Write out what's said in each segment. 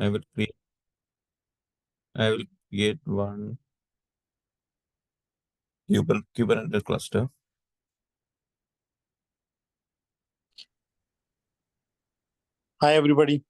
I will create I will create one Kubernetes cluster. Hi, everybody.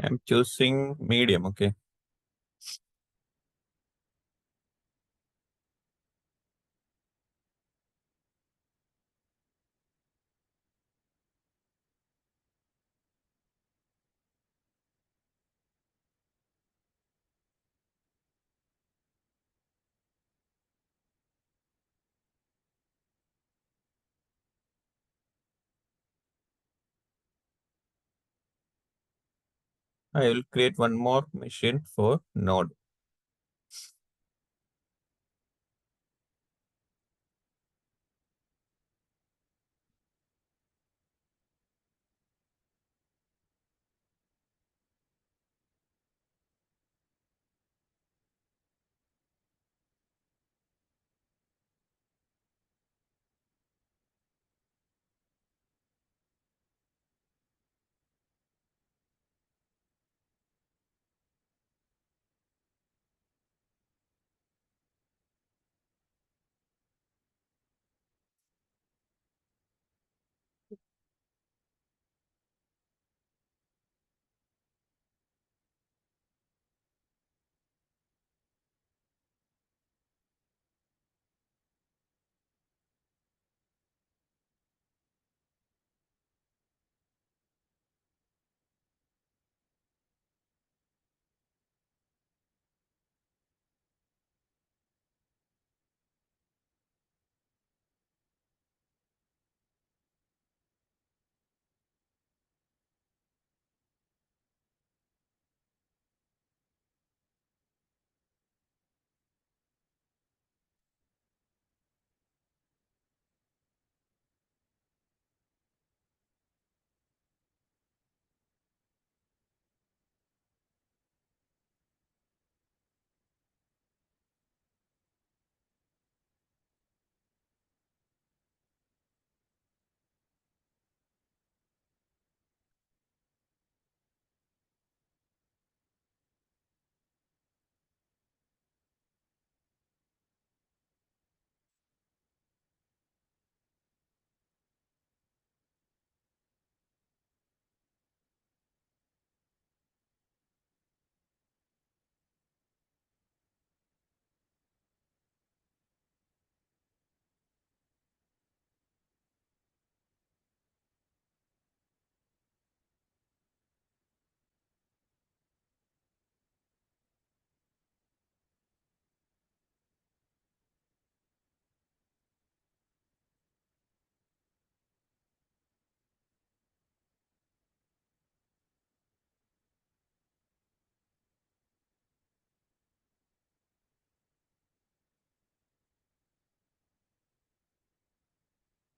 I'm choosing medium. Okay. I will create one more machine for node.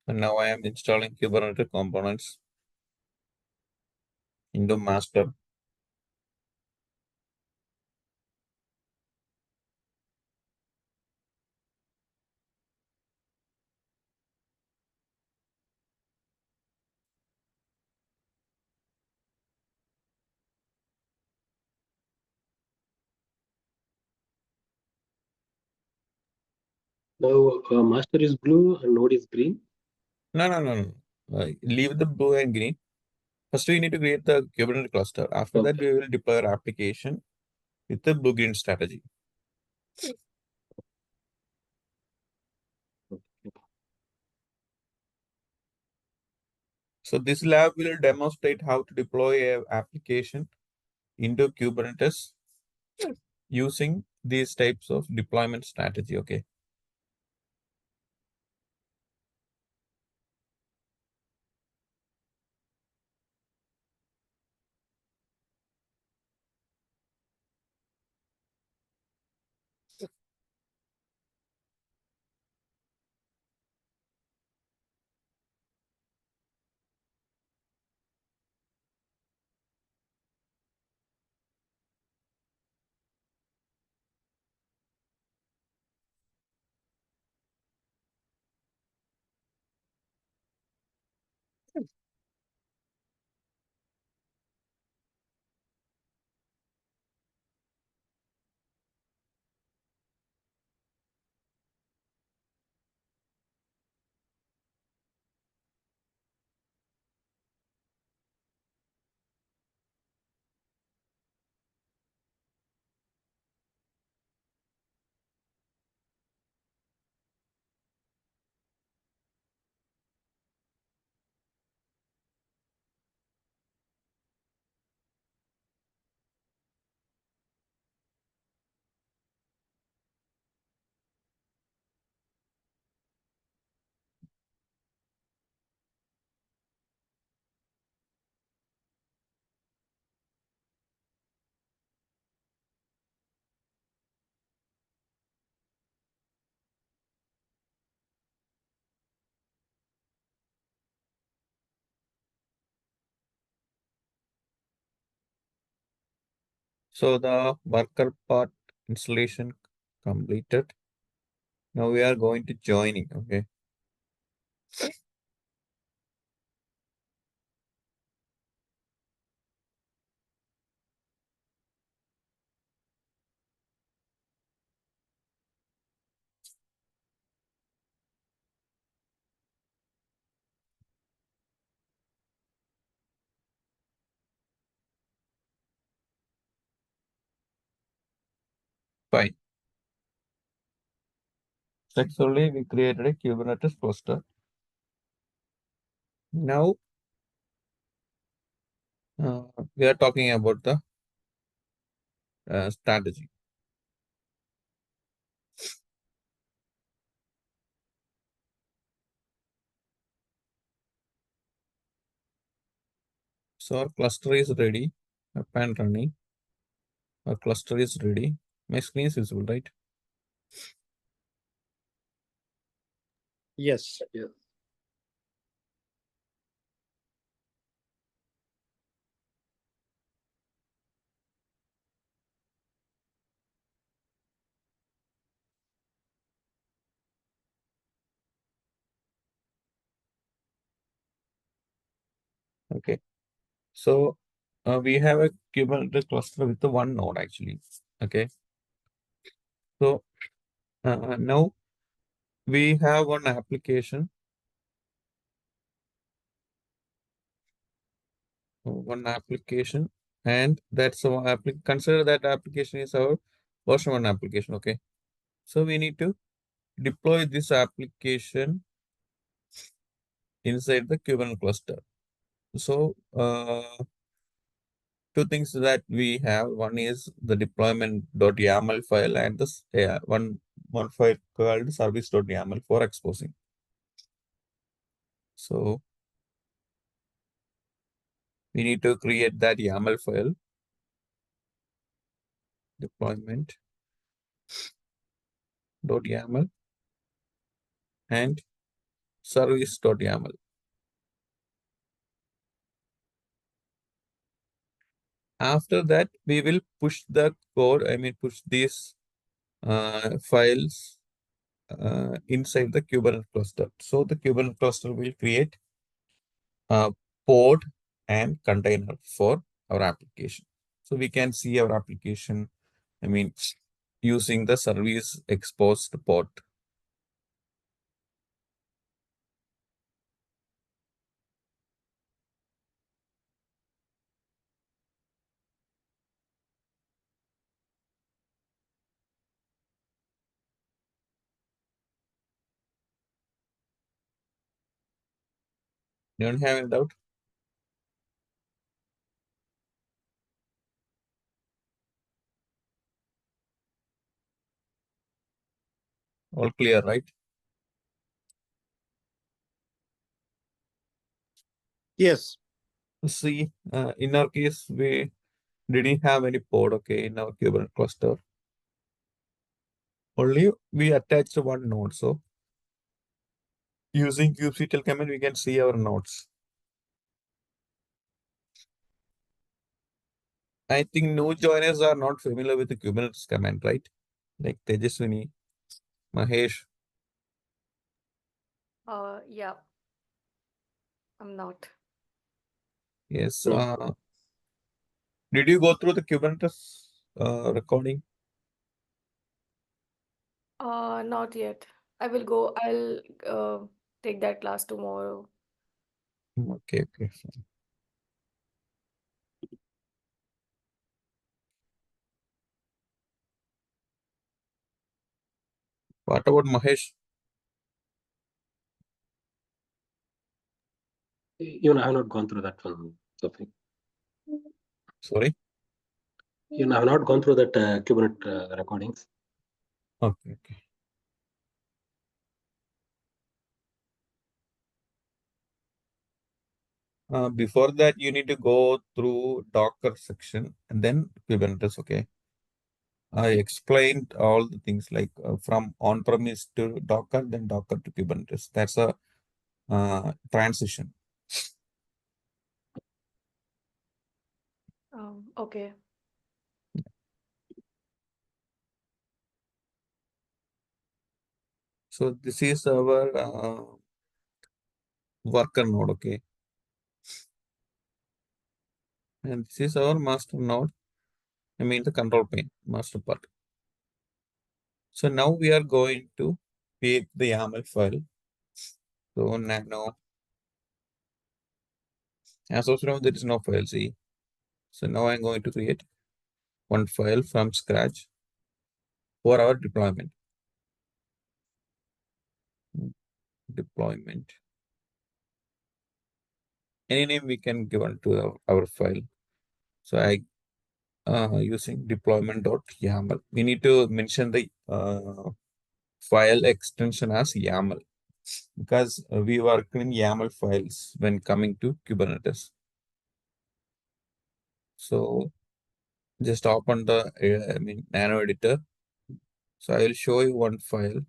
And now I am installing Kubernetes components into master. So master is blue and node is green. No. Leave the blue and green. First, we need to create the Kubernetes cluster. After that, Okay. we will deploy our application with the blue-green strategy. So this lab will demonstrate how to deploy an application into Kubernetes using these types of deployment strategy. Okay. So the worker part installation completed. Now we are going to joining. Okay. Fine. Successfully, we created a Kubernetes cluster. Now we are talking about the strategy. So our cluster is ready, up and running. Our cluster is ready. My screen is visible, right? Yes. Yes. Okay. So we have a Kubernetes cluster with the one node actually. Okay. So now we have one application. One application, and that's our consider that application is our version one application. Okay. So we need to deploy this application inside the Kubernetes cluster. So two things that we have. One is the deployment.yaml file and this one file called service.yaml for exposing. So we need to create that YAML file, deployment.yaml and service.yaml. After that, we will push the code, push these files inside the Kubernetes cluster. So the Kubernetes cluster will create a pod and container for our application. So we can see our application, using the service exposed pod. You don't have any doubt? All clear, right? Yes. See, in our case, we didn't have any pod, okay, in our Kubernetes cluster. Only we attached one node. So using kubectl command, we can see our nodes. I think new joiners are not familiar with the Kubernetes command, right? Like Tejaswini, Mahesh. Yeah, I'm not. Yes. No. Did you go through the Kubernetes recording? Not yet. I will go. I'll take that class tomorrow. Okay, okay. Fine. What about Mahesh? Even I have not gone through that one, Sophie. Sorry. Even I have not gone through that Kubernetes recordings. Okay, okay. Before that, you need to go through Docker section and then Kubernetes. Okay. I explained all the things like from on-premise to Docker, then Docker to Kubernetes. That's a transition. Okay. So this is our worker node, okay, and this is our master node. I mean the control plane, master part. So now we are going to create the YAML file. So now, as of now, there is no file. See, so now I'm going to create one file from scratch for our deployment. Deployment. Any name we can give on to our file. So I using deployment.yaml. We need to mention the file extension as YAML because we work in YAML files when coming to Kubernetes. So just open the nano editor. So I will show you one file.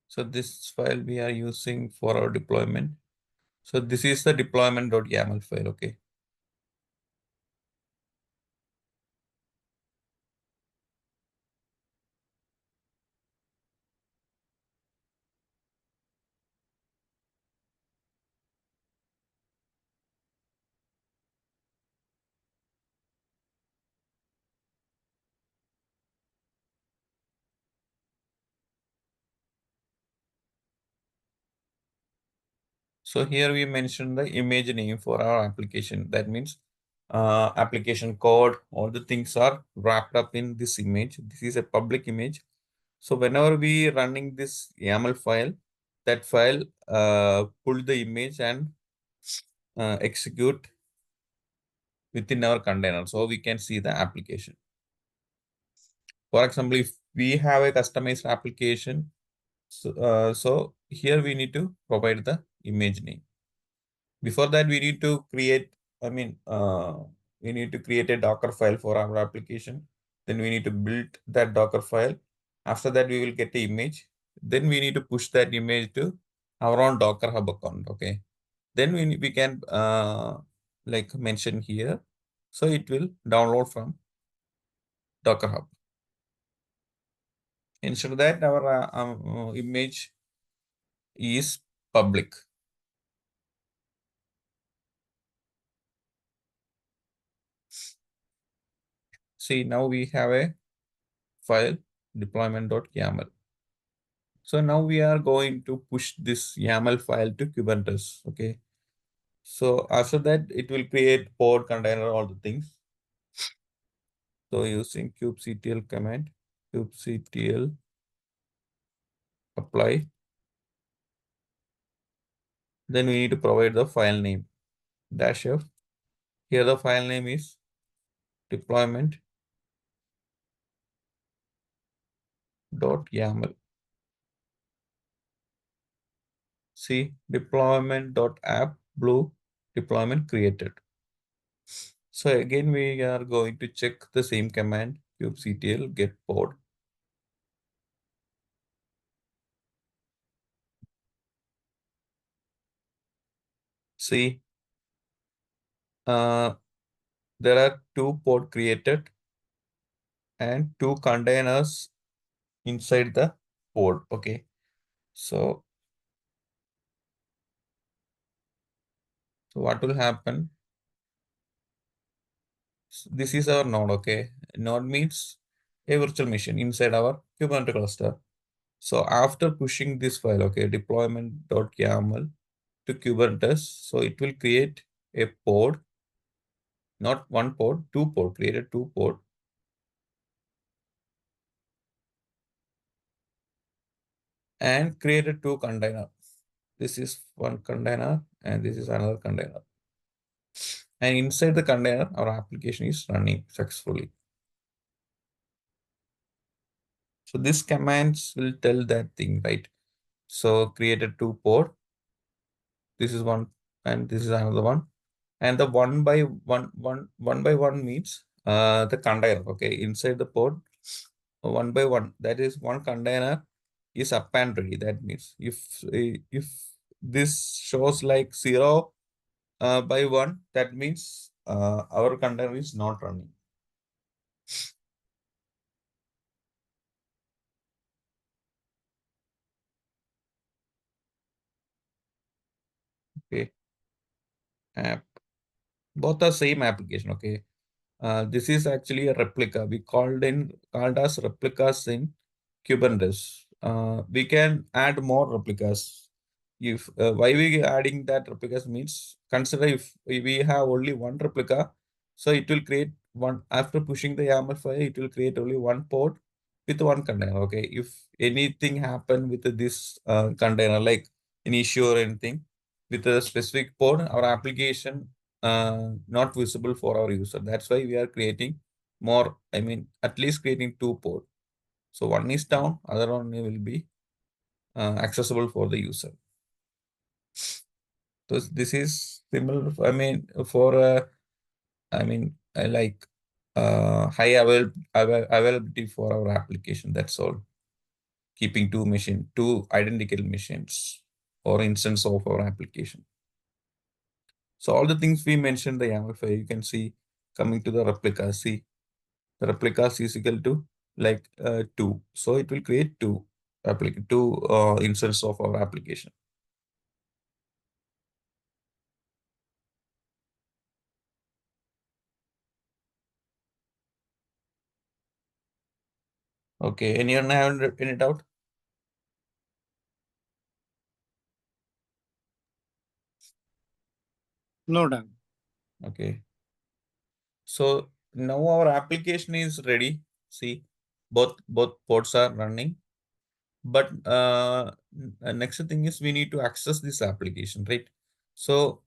So this file we are using for our deployment. So this is the deployment.yaml file. Okay. So here we mentioned the image name for our application. That means application code, all the things are wrapped up in this image. This is a public image. So whenever we running this YAML file, that file pull the image and execute within our container. So we can see the application. For example, if we have a customized application, so here we need to provide the image name. Before that, we need to create, we need to create a Docker file for our application. Then we need to build that Docker file. After that, we will get the image. Then we need to push that image to our own Docker Hub account. Okay. Then we can like mention here. So it will download from Docker Hub. Ensure that our image is public. See, now we have a file deployment.yaml. So now we are going to push this YAML file to Kubernetes. Okay. So after that, it will create pod container, all the things. So using kubectl command, kubectl apply. Then we need to provide the file name -f. Here the file name is deployment.yaml. See deployment.app blue deployment created. So again, we are going to check the same command kubectl get pod. See, there are 2 pod created and 2 containers inside the pod. Okay, so what will happen? This is our node. Okay, node means a virtual machine inside our Kubernetes cluster. So after pushing this file, okay, deployment.yaml to Kubernetes, so it will create a pod, not one pod, 2 pod, created 2 pod. And created 2 container. This is one container and this is another container. And inside the container, our application is running successfully. So this commands will tell that thing, right? So created 2 pod. This is one and this is another one. And the one by one means the container. Okay, inside the pod, one by one. That is one container is up and ready. That means if this shows like 0 by 1, that means our container is not running. Okay, app. Both are same application. Okay, this is actually a replica. We called as replicas in Kubernetes. We can add more replicas. If why we adding that replicas means, consider if we have only one replica, so it will create one after pushing the YAML file. It will create only one pod with one container. Okay, if anything happen with this container, like an issue or anything with a specific pod, our application not visible for our user. That's why we are creating more. I mean, at least creating 2 pod. So one is down, other one will be accessible for the user. So this is similar. I mean, for like high availability for our application. That's all. Keeping 2 identical machines or instance of our application. So all the things we mentioned the YAML file, you can see coming to the replica. See, the replicas is equal to like 2. So it will create 2 instance of our application. Okay, anyone have any doubt? No, done. Okay. So now our application is ready. See, both ports are running. But next thing is we need to access this application, right? So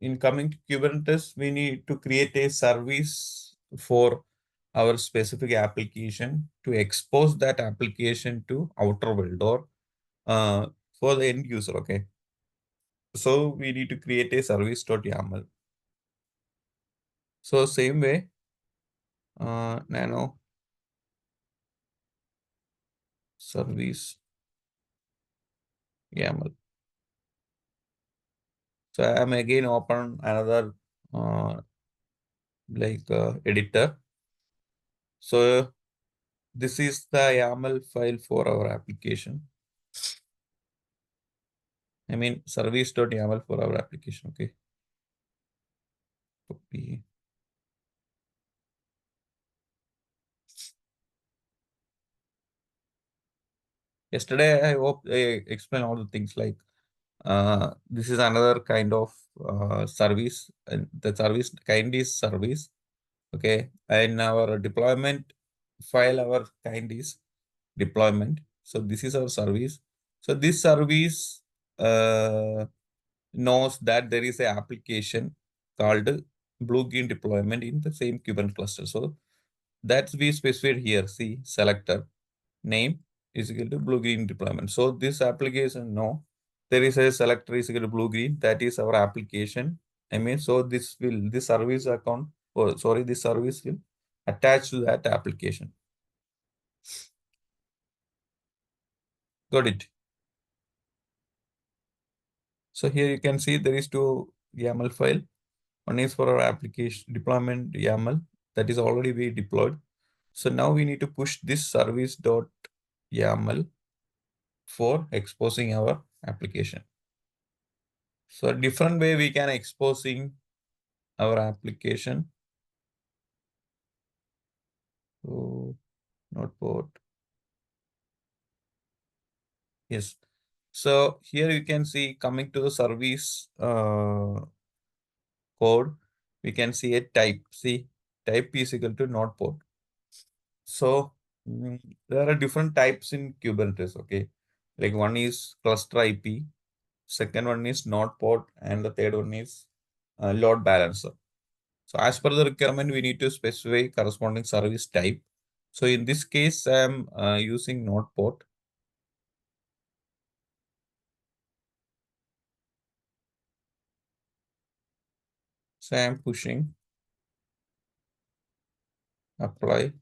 in coming to Kubernetes, we need to create a service for our specific application to expose that application to outer world or for the end user. Okay. So we need to create a service.yaml. So same way, nano service YAML. So I'm again open another editor. So this is the YAML file for our application. I mean service.yaml for our application. Okay. Copy. Yesterday, I hope I explained all the things like this is another kind of service, and the service kind is service. Okay, and our deployment file, our kind is deployment. So this is our service. So this service knows that there is an application called bluegreen deployment in the same Kubernetes cluster. So that's we specified here. See, selector name is equal to bluegreen deployment. So this application, no, there is a selector is equal to bluegreen. That is our application. I mean, so this service account, or sorry, this service will attach to that application. Got it? So here you can see there is two YAML file. One is for our application deployment YAML that is already be deployed. So now we need to push this service.yaml for exposing our application. So a different way we can exposing our application. So notepad. Yes. So here you can see coming to the service code, we can see a type. See, type is equal to notepad. So there are different types in Kubernetes. Okay, like one is cluster IP, second one is notepad, and the third one is load balancer. So as per the requirement, we need to specify corresponding service type. So in this case, I'm using notepad. So I'm pushing apply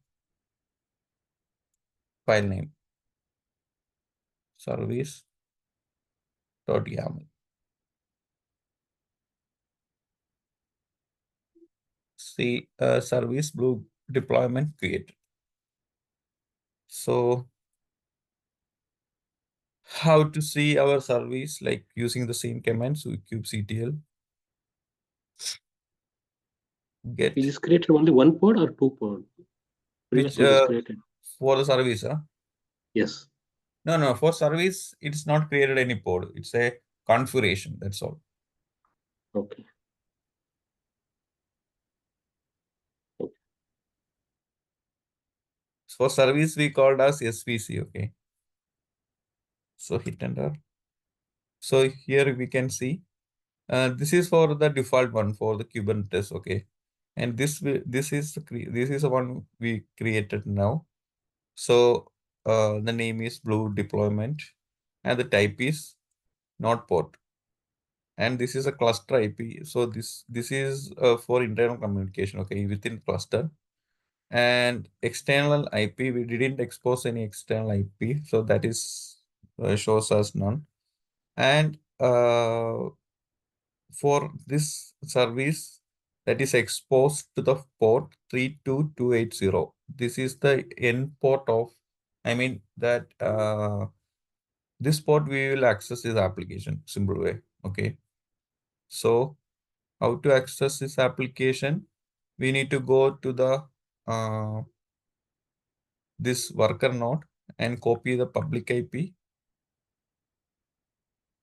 file name service.yaml. See service blue deployment created. So how to see our service, like using the same command, so kubectl get We just created only one pod or two pod? which Previous one was created. for the service, Yes. No, for service, it's not created any pod. It's a configuration, that's all. Okay. For service, we called as SVC, okay. So hit enter. So here we can see, this is for the default one for the Kubernetes, okay. And this is the one we created now. So the name is blue deployment, and the type is not port. And this is a cluster IP. So this is for internal communication, okay, within cluster. And external IP, we didn't expose any external IP, so that is shows us none. And for this service that is exposed to the port 32280, this is the end port of, I mean that this port we will access this application, simple way, okay. So how to access this application? We need to go to the this worker node and copy the public IP.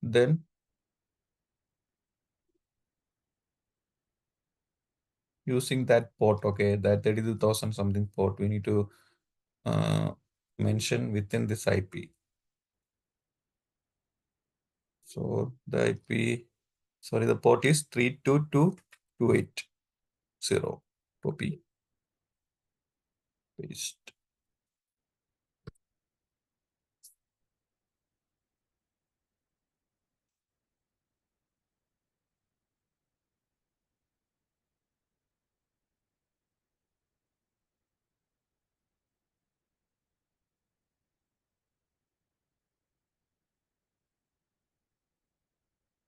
Then using that port, okay, that 32,000 something port, we need to mention within this IP. So the IP, sorry, the port is 322.280. Copy, paste.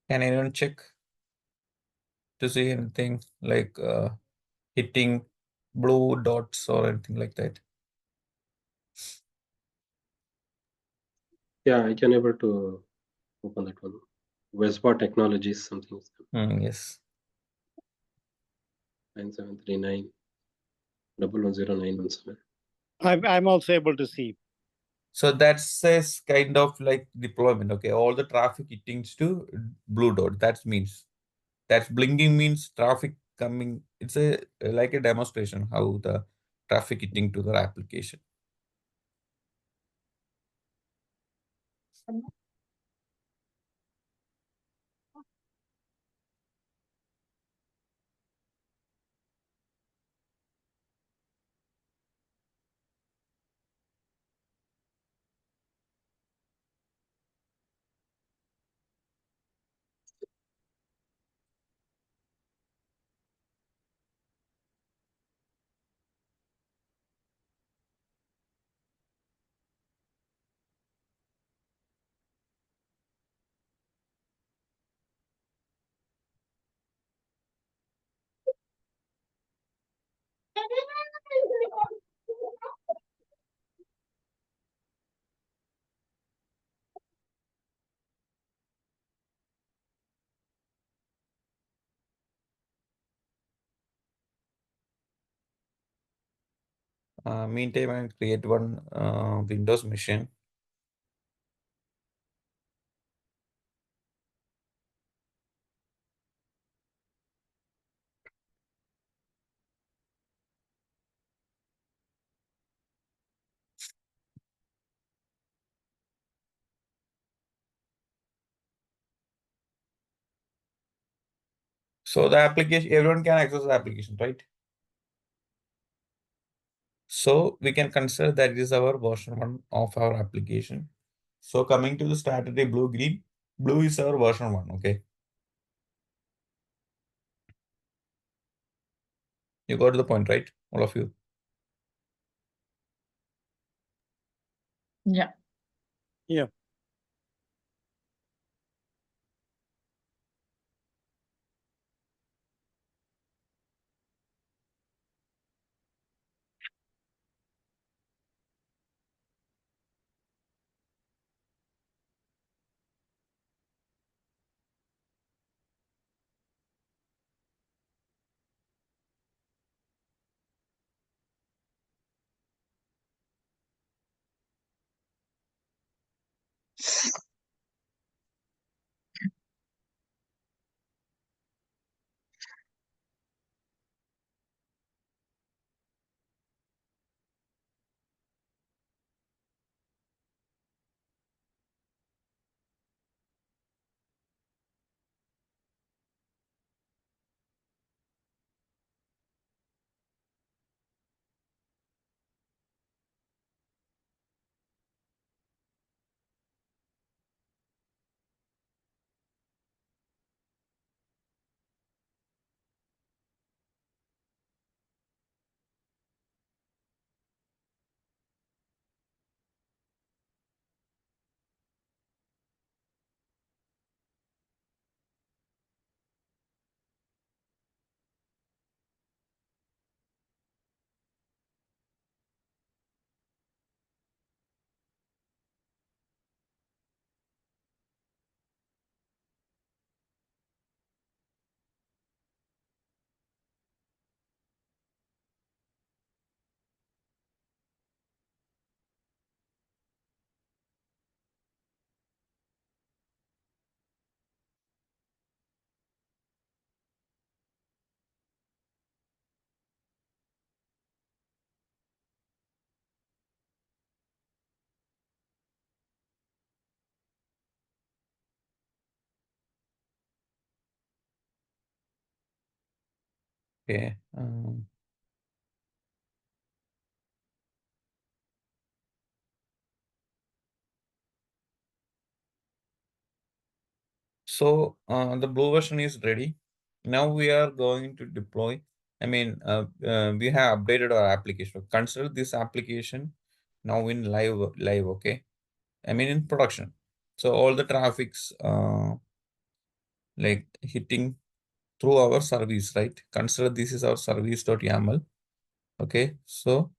Can anyone check to see anything like hitting blue dots or anything like that? Yeah, I can able to open that one. Westbot Technologies, something. Yes. 9739 110 I'm also able to see. So that says kind of like deployment. Okay, all the traffic hitting to blue dot. That means that's blinking means traffic coming, it's a like a demonstration how the traffic hitting to the application. Meantime, I'll create one Windows machine. So the application, everyone can access the application, right? So we can consider that is our version 1 of our application. So coming to the strategy blue green, blue is our version 1, okay? You got the point, right? All of you. Yeah. Yeah. Okay. So the blue version is ready. Now we are going to deploy. I mean, we have updated our application. Consider this application now in live, okay? I mean in production. So all the traffic's like hitting through our service, right? Consider this is our service.yaml. Okay, so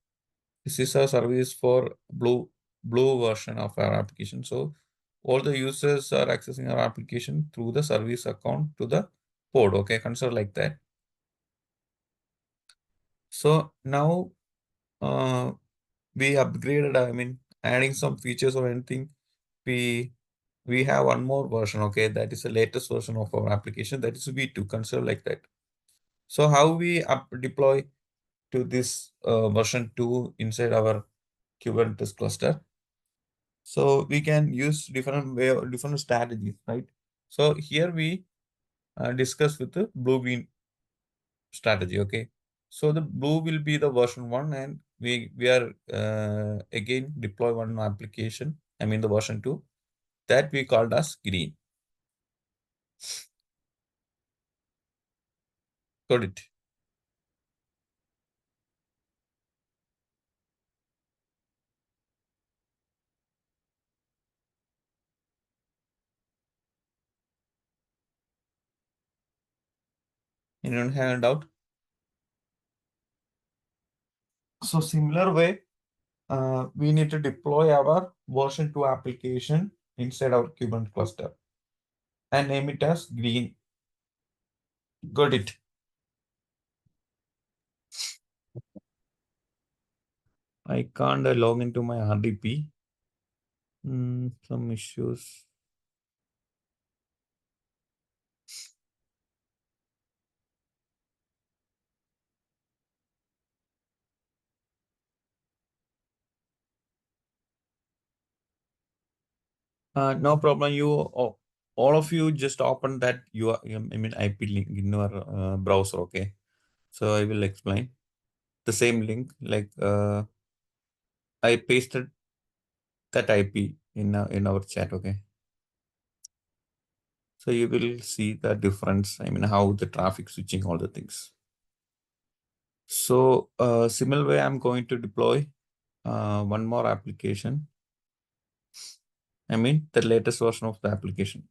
this is our service for blue version of our application. So all the users are accessing our application through the service account to the pod. Okay, consider like that. So now we upgraded, I mean, adding some features or anything. We have one more version, okay? That is the latest version of our application. That is V2. Consider like that. So how we deploy to this version 2 inside our Kubernetes cluster? So we can use different strategies, right? So here we discuss with the blue-green strategy. Okay, so the blue will be the version 1, and we are again deploy one application, I mean the version 2, that we called as green. Got it? Anyone have a doubt? So similar way, we need to deploy our version 2 application inside our Kubernetes cluster and name it as green. Got it? I can't log into my RDP. Some issues. No problem. All of you just open that IP link in your browser. Okay, so I will explain the same link. Like I pasted that IP in our chat. Okay, so you will see the difference. I mean, how the traffic switching, all the things. So similar way, I'm going to deploy one more application. I mean, the latest version of the application.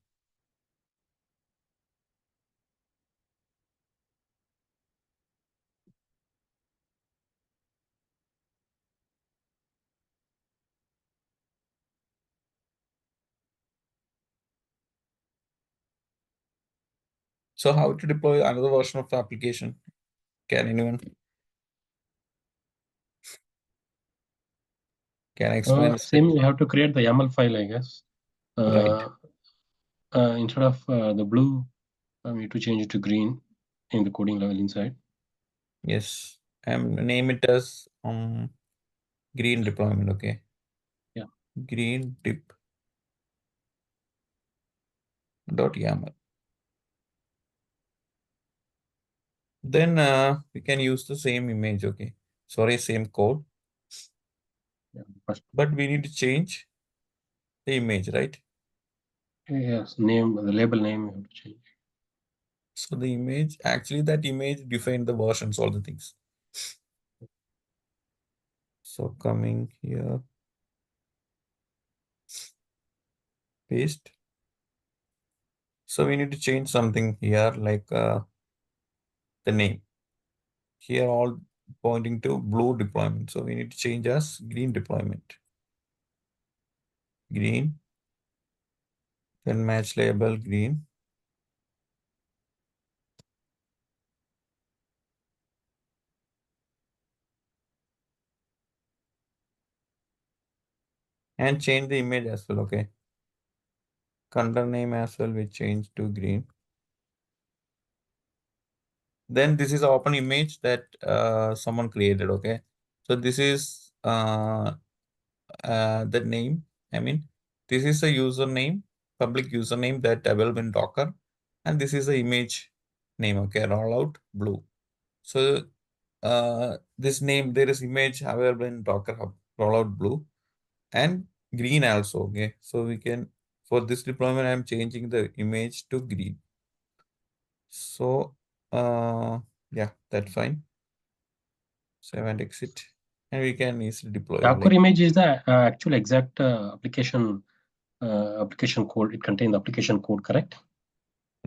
So how to deploy another version of the application? Can anyone? Can I explain the Same, steps? you have to create the YAML file, I guess. Right. Instead of the blue, we need to change it to green in the coding level inside. Yes. And name it as green deployment. Okay. Yeah. Green dip dot YAML. Then we can use the same image. Okay. Sorry, same code. Yeah, first. But we need to change the image, right? Yes, name, the label name you have to change. So the image, actually that image define the versions, all the things. So coming here, paste. So we need to change something here, like the name. Here all pointing to blue deployment. So we need to change as green deployment. Green. Then match label green. And change the image as well. Okay. Content name as well, we change to green. Then this is open image that someone created. Okay. So this is the name. I mean, this is a username, public username that available in Docker. And this is the image name. Okay. Rollout blue. So this name, there is image available in Docker Hub, rollout blue and green also. Okay. So we can, for this deployment, I'm changing the image to green. So yeah, that's fine. Save and exit. And we can easily deploy. Docker image is the actual exact application code. It contains the application code, correct?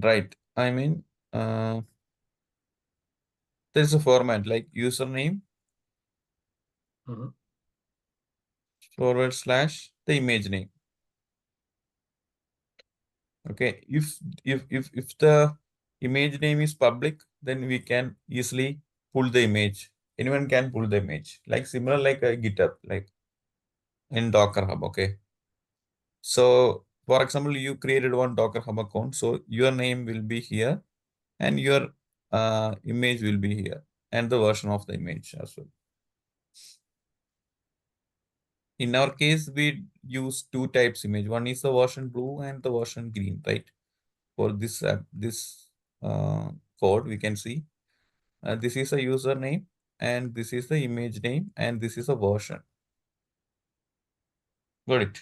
Right. I mean, there's a format like username / the image name. Okay. If the image name is public, then we can easily pull the image. Anyone can pull the image. Like similar like a GitHub, like in Docker Hub. Okay. So for example, you created one Docker Hub account. So your name will be here and your image will be here and the version of the image as well. In our case, we use two types image. One is the version blue and the version green, right? For this code, we can see this is a username and this is the image name and this is a version. Got it?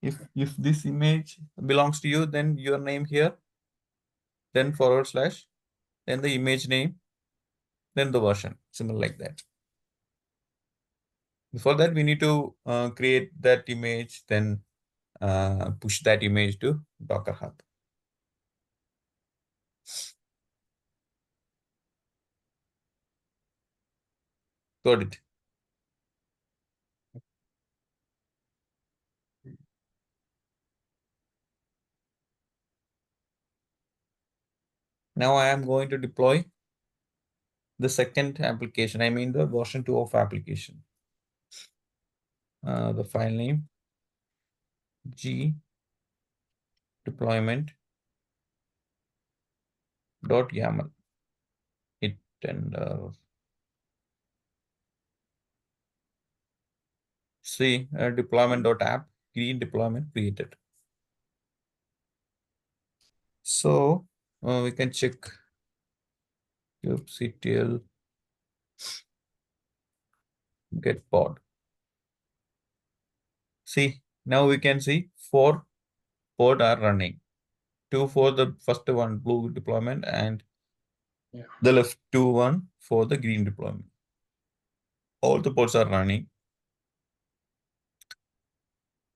If this image belongs to you, then your name here, then /, then the image name, then the version, similar like that. Before that, we need to create that image, then push that image to Docker Hub. Got it? Now I am going to deploy the second application. I mean the version 2 of application. The file name g deployment .yaml. It and see deployment.app green deployment created. So we can check kubectl get pod. See, now we can see 4 pod are running. 2 for the first one blue deployment and the left 1 for the green deployment. All the pods are running.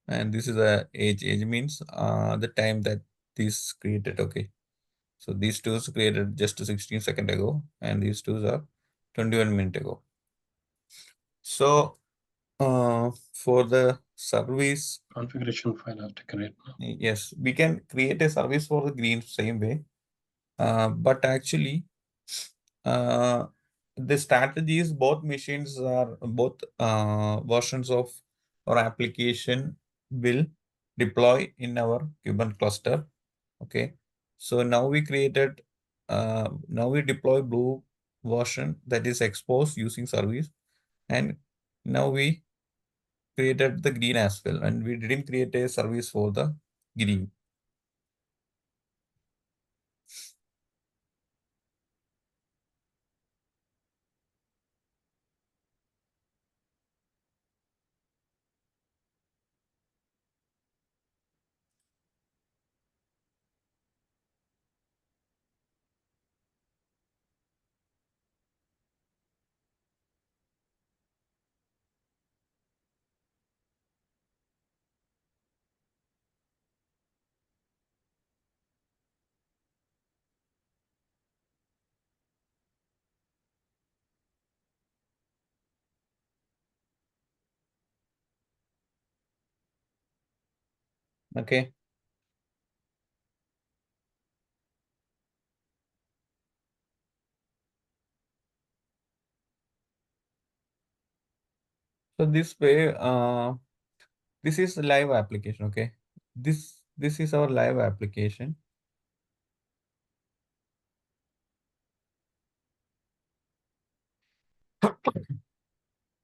And this is a age. Age means the time that this created. Okay. So these two is created just 16 seconds ago, and these two are 21 minutes ago. So for the service configuration file, I have to create. Yes, we can create a service for the green same way. But actually, the strategy is both machines are both versions of our application will deploy in our Kubernetes cluster. Okay, so now we created now we deploy blue version that is exposed using service, and now we created the green as well, and we didn't create a service for the green. Okay. So this way, this is the live application. Okay, this is our live application.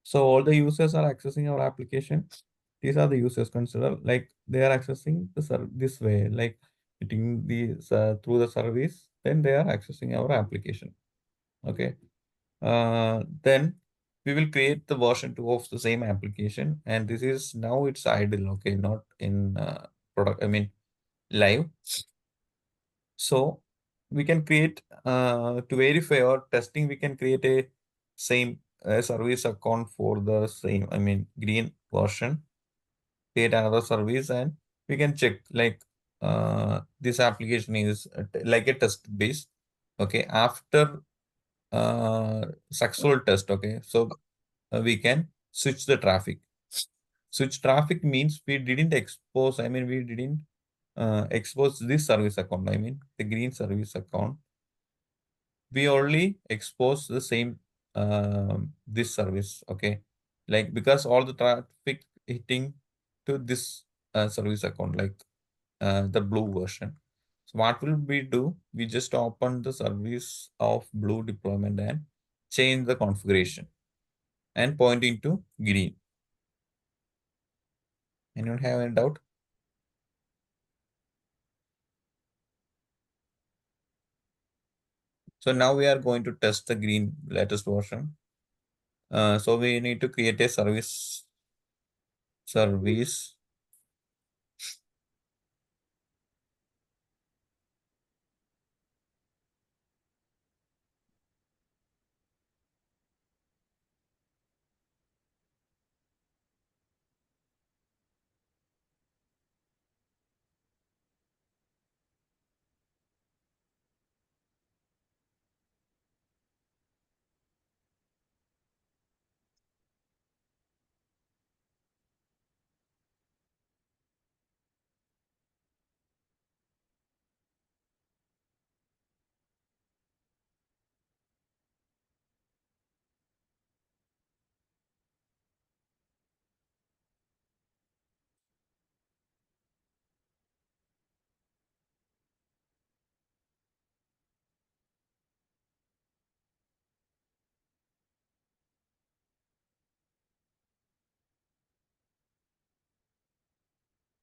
So all the users are accessing our application. These are the users considered like they are accessing the this way, like hitting the through the service. Then they are accessing our application. Okay. Then we will create the version 2 of the same application, and this is now it's idle. Okay, not in product. I mean live. So we can create to verify our testing, we can create a same service account for the same, I mean, green version, create another service, and we can check like this application is like a test base. Okay, after successful test. Okay, so we can switch the traffic. Switch traffic means we didn't expose, I mean, we didn't expose this service account, I mean, the green service account. We only expose the same this service. Okay, like because all the traffic hitting to this service account, like the blue version. So what will we do? We just open the service of blue deployment and change the configuration and pointing to green. Anyone have any doubt? So now we are going to test the green latest version. So we need to create a service.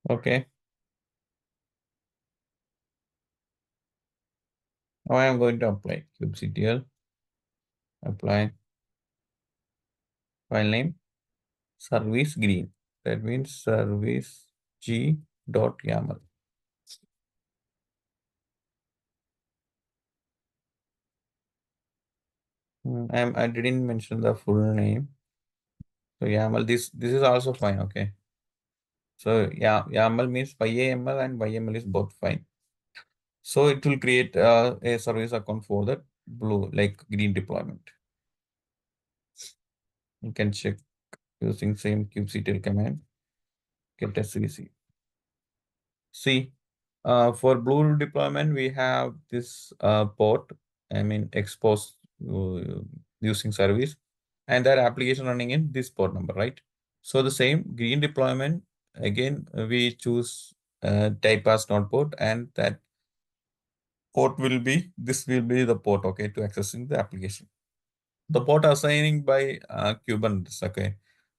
Okay. Now I am going to apply kubectl. Apply file name service green. That means service g.yaml. I didn't mention the full name. So YAML, this is also fine. Okay. So yeah, YAML means YAML and YML is both fine. So it will create a service account for the blue, like green deployment. You can check using same kubectl command. Get SVC. See, for blue deployment, we have this port, I mean, expose using service, and that application running in this port number, right? So the same green deployment, again, we choose type as not port, and that port will be, this will be the port, okay, to accessing the application. The port assigning by Kubernetes, okay,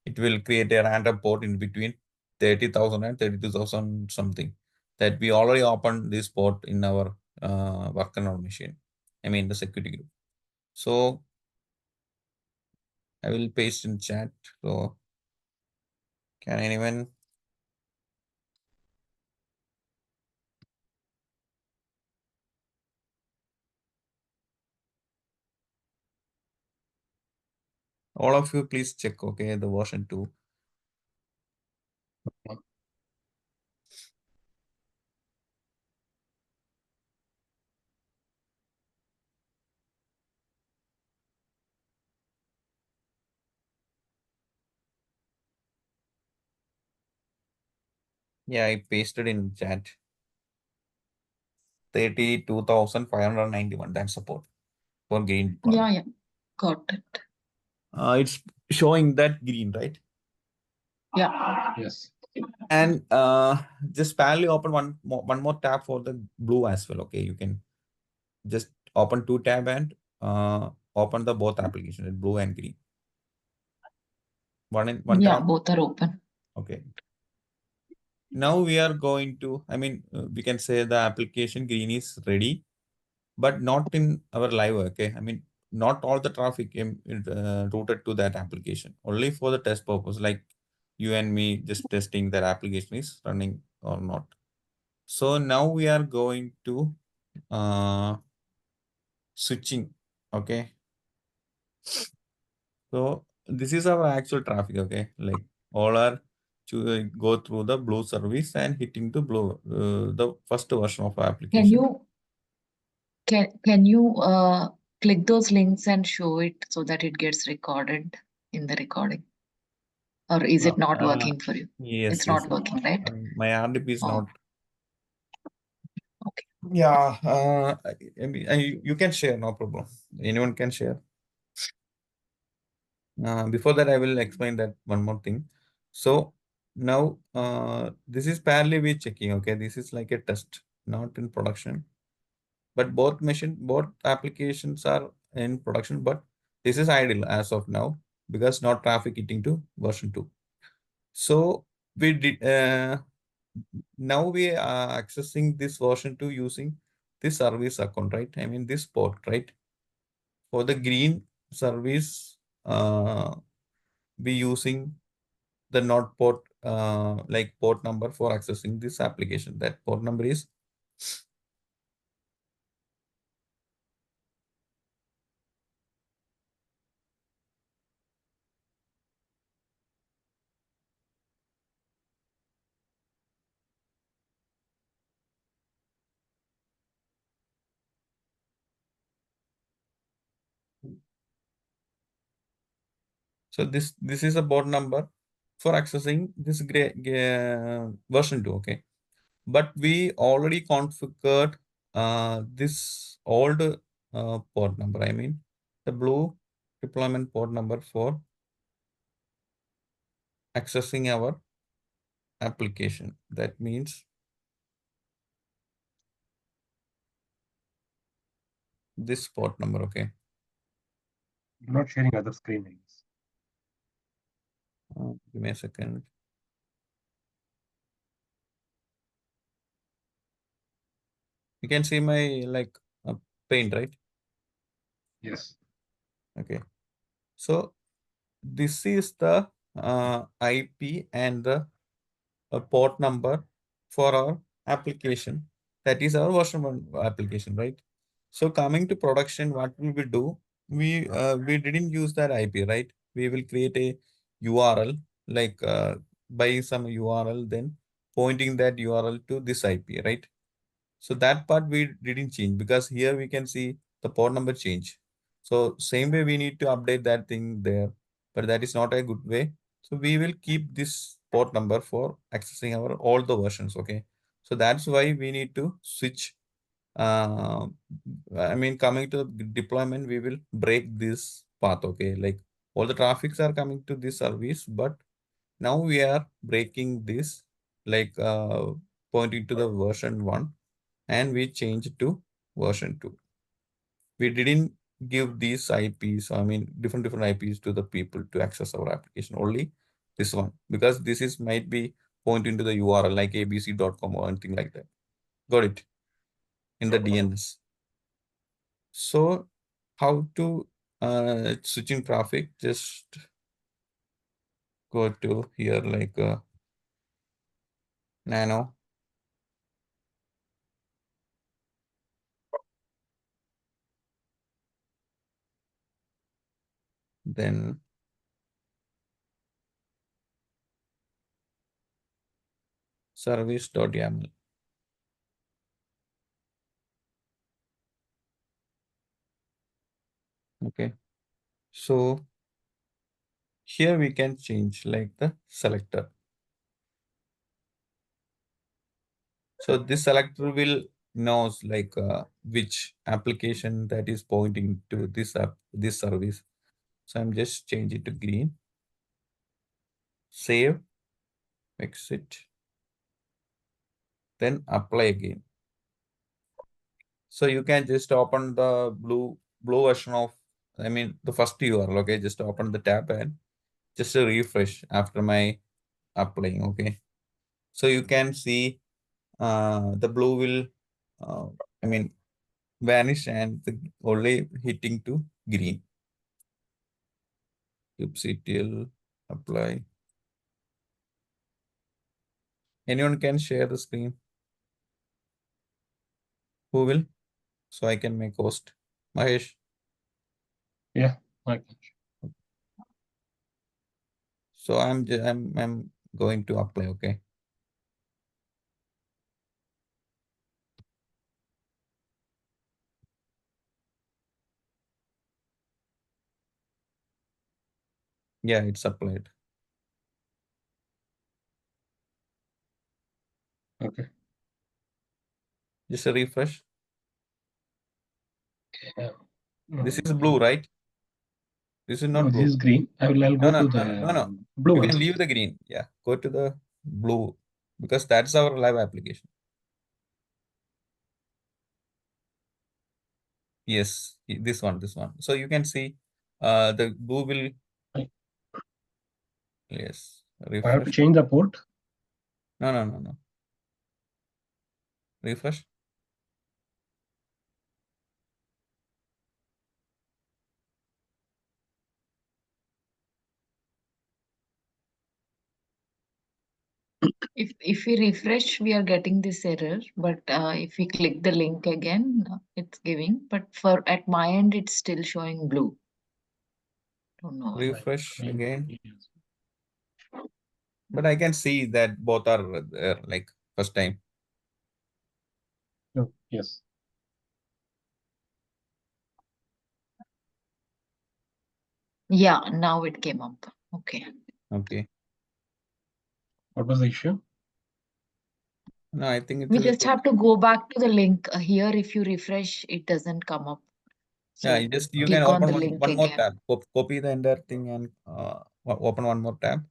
it will create a random port in between 30,000 and 32,000 something that we already opened this port in our work on our machine. I mean the security group. So I will paste in chat. So can anyone? All of you please check, okay, the version 2. Yeah, I pasted in chat. 32,591 that support for green deployment. Yeah, got it. It's showing that green, right? Yeah. Yes. And just parallelly open one more tab for the blue as well. Okay, you can just open 2 tab and open the both applications, blue and green. One Yeah, tab. both are open. Okay. Now we are going to, I mean, we can say the application green is ready, but not in our live. Okay, I mean, not all the traffic routed to that application. Only for the test purpose, like you and me just testing that application is running or not. So now we are going to switching. Okay. So this is our actual traffic. Okay. Like all are to go through the blue service and hitting the blue, the first version of our application. Can you click those links and show it so that it gets recorded in the recording? Or is it not working for you? Yes. It's not working, right? My RDP is not. Okay. Yeah. I mean, you can share, no problem. Anyone can share. Before that, I will explain that one more thing. So now this is parallel we checking. Okay, this is like a test, not in production. But both applications are in production, but this is idle as of now because not traffic hitting to version 2. So we did now we are accessing this version 2 using this service account, right? I mean this port, right? For the green service, we using the not port like port number for accessing this application. That port number is so this is a port number for accessing this version 2. Okay, but we already configured this old port number. I mean the blue deployment port number for accessing our application. That means this port number. Okay, You're not sharing other screen names. give me a second. You can see my like paint, right? Yes. Okay, so this is the IP and the port number for our application. That is our version 1 application, right? So coming to production, what will we do? We didn't use that IP, right? We will create a URL like by some URL, then pointing that URL to this IP, right? So that part we didn't change because here we can see the port number change. So same way we need to update that thing there, but that is not a good way. So we will keep this port number for accessing our all the versions. Okay. So that's why we need to switch. I mean, coming to the deployment, we will break this path. Okay. Like all the traffics are coming to this service, but now we are breaking this, like pointing to the version 1, and we change it to version 2. We didn't give these IPs, I mean different IPs to the people to access our application, only this one, because this is might be pointing to the URL like abc.com or anything like that. Got it? In the DNS. So how to switching traffic? Just go to here like nano. Then service.yaml. Okay. So here we can change like the selector. So this selector will knows like which application that is pointing to this app, this service. So I'm just change it to green. Save, exit, then apply again. So you can just open the blue version of, I mean the first URL. Okay, just open the tab and just a refresh after my applying. Okay, so you can see the blue will I mean vanish and the only hitting to green. kubectl apply. Anyone can share the screen? Who will? So I can make host. Mahesh. Yeah. Okay. So I'm going to apply. Okay. Yeah, it's applied. Okay. Just a refresh. Yeah. This is blue, right? This is No, not this blue. is green. I'll No, go no, to no, the no, no. blue You one. can leave the green. Yeah, go to the blue because that's our live application. Yes, this one. So you can see the blue will, Right. yes, I have to refresh. change the port. No. Refresh. If we refresh, we are getting this error, but if we click the link again, it's giving. But for at my end, it's still showing blue. Don't know why. Refresh again. But I can see that both are there, like first time. Oh, yes. Yeah, now it came up. Okay. Okay. What was the issue? No, I think it We will just take, have to go back to the link. Here, if you refresh, it doesn't come up. yeah, So you can click on open the link one more again. tab. Copy the entire thing and open one more tab.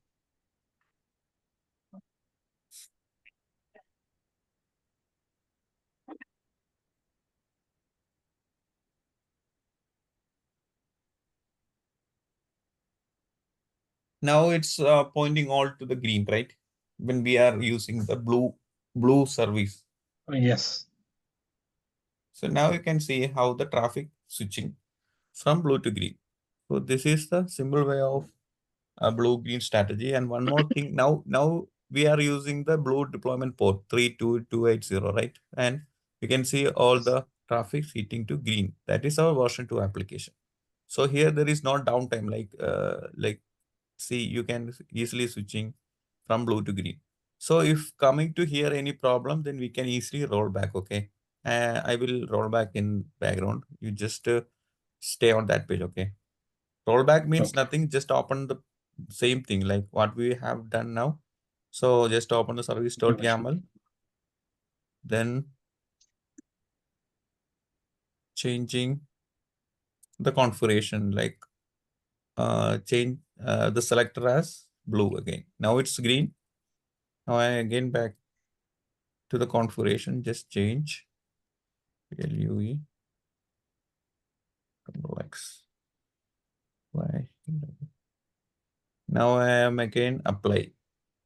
Now it's pointing all to the green, right? When we are using the blue service. Yes. So now you can see how the traffic switching from blue to green. So this is the simple way of a blue-green strategy. And one more thing, now we are using the blue deployment port 32280, right? And you can see all the traffic switching to green. That is our version 2 application. So here there is no downtime, like see, you can easily switching from blue to green. So if coming to here any problem, then we can easily roll back. Okay, I will roll back in background. You just stay on that page. Okay, rollback means Okay. nothing. Just open the same thing like what we have done now. So just open the service.yaml, then changing the configuration, like change the selector as blue again. Now it's green. Now I again back to the configuration, just change LUE Control X. Why? Now I am again apply.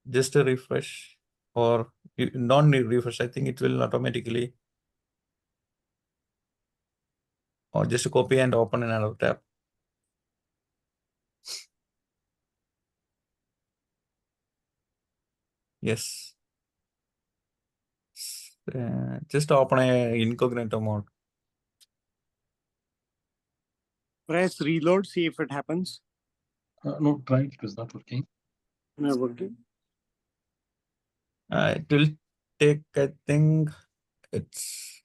Just a refresh or non-refresh. I think it will automatically, or just copy and open another tab. Yes. Just open a incognito mode. Press reload, see if it happens. No, try it. It is not working. Not working. It will take, I think it's,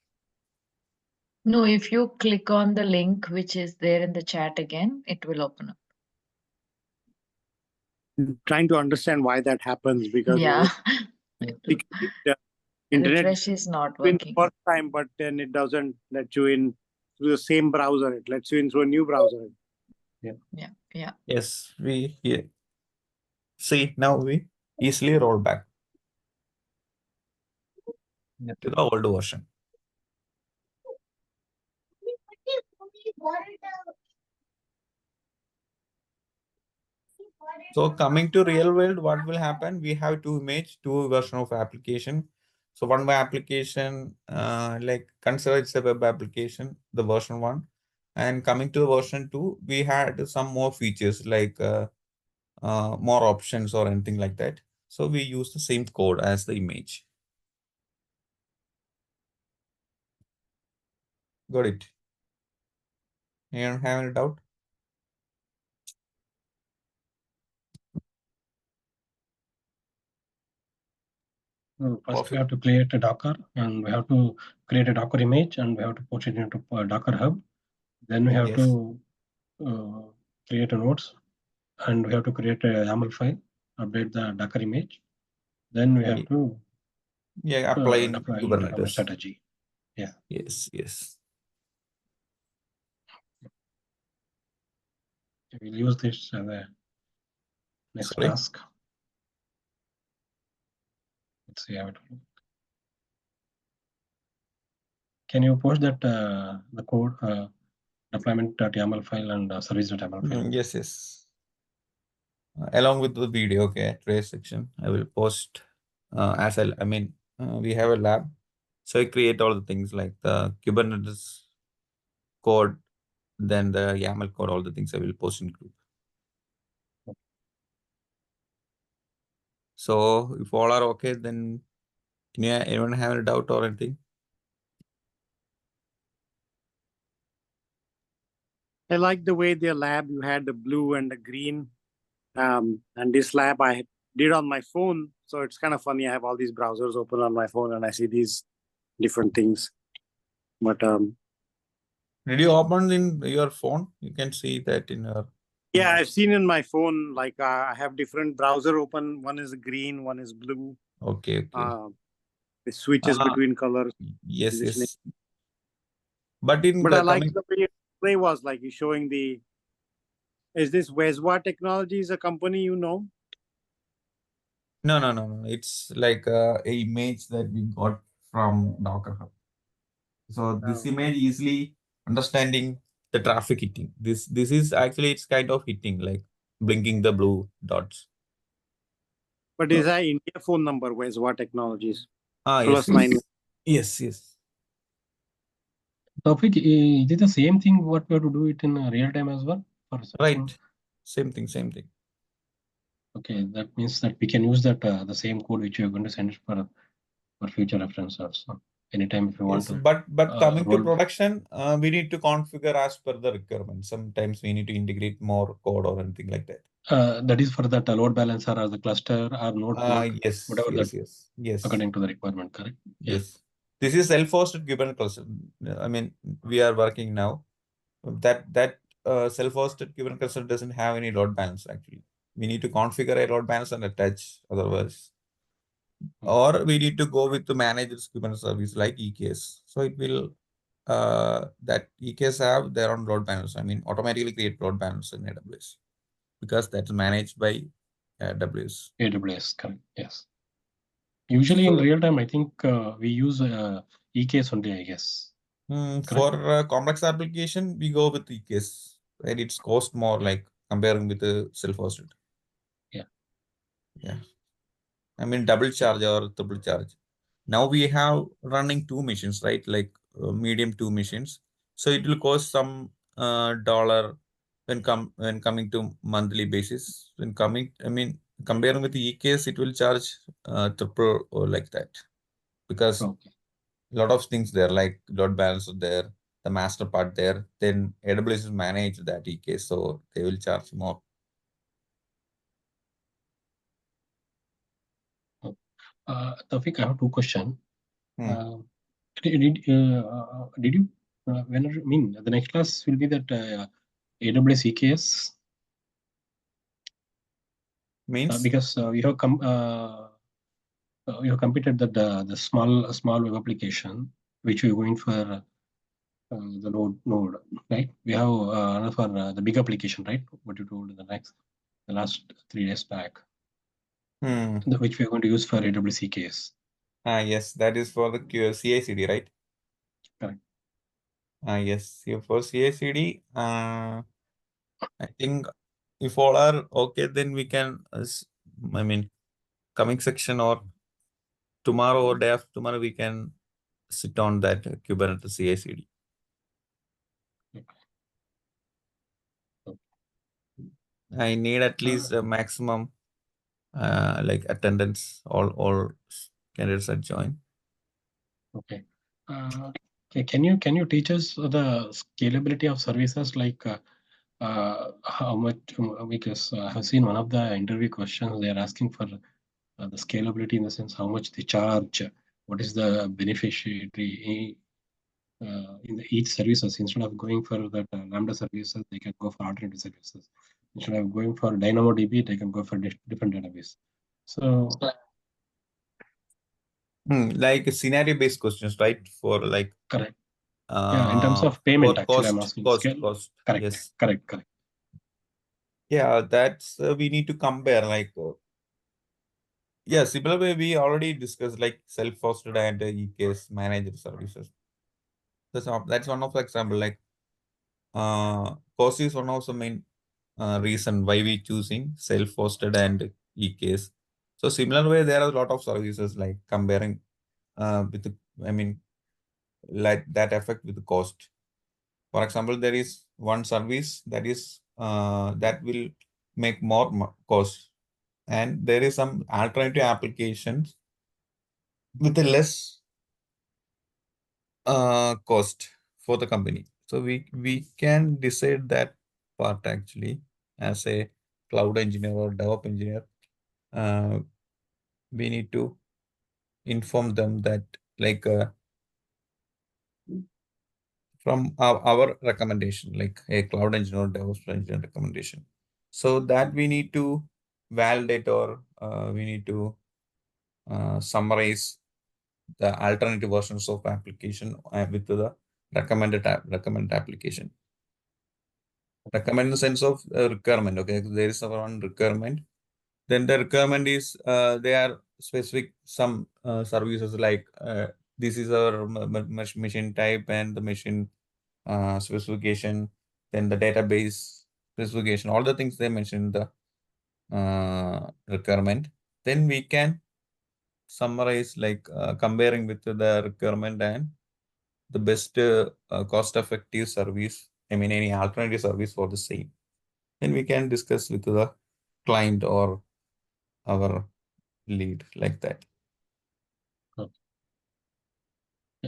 No, if you click on the link which is there in the chat again, it will open up. Trying to understand why that happens because Yeah. the internet Refresh is not in working. first time, but then it doesn't let you in through the same browser. It lets you in through a new browser. Yeah. yes, we here. See, now we easily roll back to the old version. So coming to real world, what will happen? We have two version of application. So one web application, like consider it's a web application, the version 1. And coming to version 2, we had some more features like more options or anything like that. So we use the same code as the image. Got it? You don't have any doubt? First, we have to create a Docker, and we have to create a Docker image, and we have to push it into Docker Hub. Then we have Yes. to create a nodes, and we have to create a YAML file, update the Docker image. Then we have to apply in deploy Kubernetes strategy. Yeah. Yes. We'll use this as a next Sorry? task. Let's see how it will. Can you post that the code deployment.yaml file and service.yaml file? Yes, yes. Along with the video, okay, trace section, I will post we have a lab. So I create all the things like the Kubernetes code, then the YAML code, all the things I will post in group. So if all are okay, then anyone have a doubt or anything? I like the way their lab, you had the blue and the green. And this lab I did on my phone. So it's kind of funny. I have all these browsers open on my phone and I see these different things. But Did you open in your phone? You can see that in your. yeah, I've seen in my phone, like I have different browser open. One is green, one is blue. Okay, okay. It switches between colors. Yes, positioning. yes. But in But the I like coming. the way it play was like you showing the. Is this Weswa Technologies a company you know? No. It's like a image that we got from Docker Hub. So this Oh. image easily understanding the traffic hitting. This is actually it's kind of hitting, like blinking the blue dots. But is that India phone number, Weswa Technologies? Yes, +9. yes, yes. Tawfiq, is it the same thing what we have to do it in real time as well? Right. Same thing. Okay, that means that we can use that the same code which you are going to send it for future reference also. Anytime if you want Yes, to. but coming to roll- production, we need to configure as per the requirement. Sometimes we need to integrate more code or anything like that. That is for that load balancer or the cluster or node, Yes, whatever yes. according to the requirement, correct? Yes. This is self-hosted Kubernetes cluster. I mean, we are working now. That self-hosted Kubernetes cluster doesn't have any load balance actually. We need to configure a load balance and attach otherwise. Or we need to go with the managed Kubernetes service like EKS. So it will that EKS have their own load balance. I mean, automatically create load balance in AWS because that's managed by AWS. AWS, correct? Yes. Usually in real time, I think we use EKS only, I guess. For complex application, we go with EKS, and it's cost more like comparing with the self-hosted. Yeah. I mean, double charge or triple charge. Now we have running 2 machines, right? Like medium 2 machines. So it will cost some dollar when coming to monthly basis. Comparing with the EKS, it will charge triple or like that because a lot of things there, like load balancer there, the master part there. Then AWS is manage that EKS, so they will charge more. Tawfiq, I have 2 questions. Did you the next class will be that AWS EKS? Means because we have computed that the small web application which we're going for the node, right? We have another for the big application, right? What you told in the last 3 days back, which we are going to use for AWS EKS. Yes, that is for the CI/CD, right? Correct. Yes, for CI/CD, I think if all are okay, then we can, coming section or tomorrow or day after tomorrow, we can sit on that Kubernetes CI/CD. I need at least a maximum like attendance, all candidates are join. Okay. Can you teach us the scalability of services, like how much? Because I have seen one of the interview questions, they are asking for the scalability in the sense how much they charge, what is the beneficiary in each services. Instead of going for that Lambda services, they can go for alternative services. Instead of going for DynamoDB, they can go for different database. So like scenario-based questions, right? For like correct. Yeah, in terms of payment, actually, I'm asking cost. scale. Correct. Yes. Correct. Yeah, that's we need to compare like yeah, similar way we already discussed like self-hosted and EKS managed services. That's one of the example. Like cost is one of the main reason why we choosing self-hosted and EKS. So similar way there are a lot of services like comparing with the, I mean like that affect with the cost. For example, there is one service that is that will make more cost, and there is some alternative applications with a less cost for the company. So we can decide that part actually as a cloud engineer or DevOps engineer. We need to inform them that like from our recommendation, like a cloud engineer or DevOps engineer recommendation. So that we need to validate or we need to summarize the alternative versions of application with the recommended application. Recommend in the sense of requirement. Okay, there is one requirement. Then the requirement is they are specific some services like this is our machine type and the machine specification, then the database specification, all the things they mentioned in the requirement. Then we can summarize like comparing with the requirement and the best cost-effective service. I mean, any alternative service for the same. Then we can discuss with the client or our lead like that.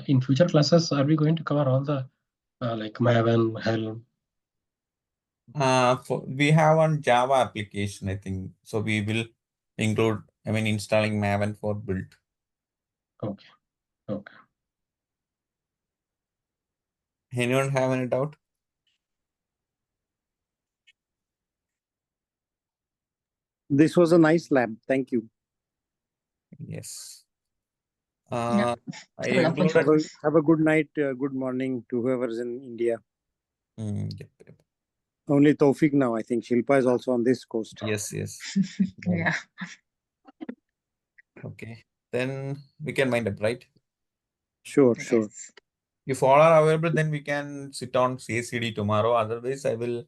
In future classes, are we going to cover all the like Maven, Helm? We have one Java application, I think. So we will include, I mean, installing Maven for build. Okay. Okay. Anyone have any doubt? This was a nice lab. Thank you. Yes. Yeah. I Full of included. Have a good night, good morning to whoever's in India. Yep. Only Tawfiq now, I think. Shilpa is also on this coast. Yes, yes. Yeah. Okay. Then we can wind up, right? Sure, sure. Yes. If all are available, then we can sit on CACD tomorrow. Otherwise, I will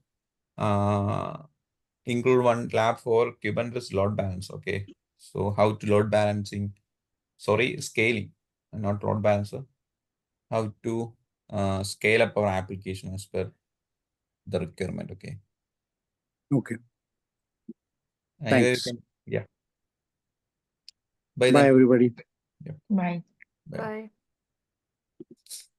include one lab for Kubernetes load balance. Okay. So how to load balancing, sorry, scaling, not load balancer. How to scale up our application as per the requirement. Okay. Okay. Anyway, Thanks. yeah. Bye Bye, then. everybody. Yep. Bye. Bye. Bye.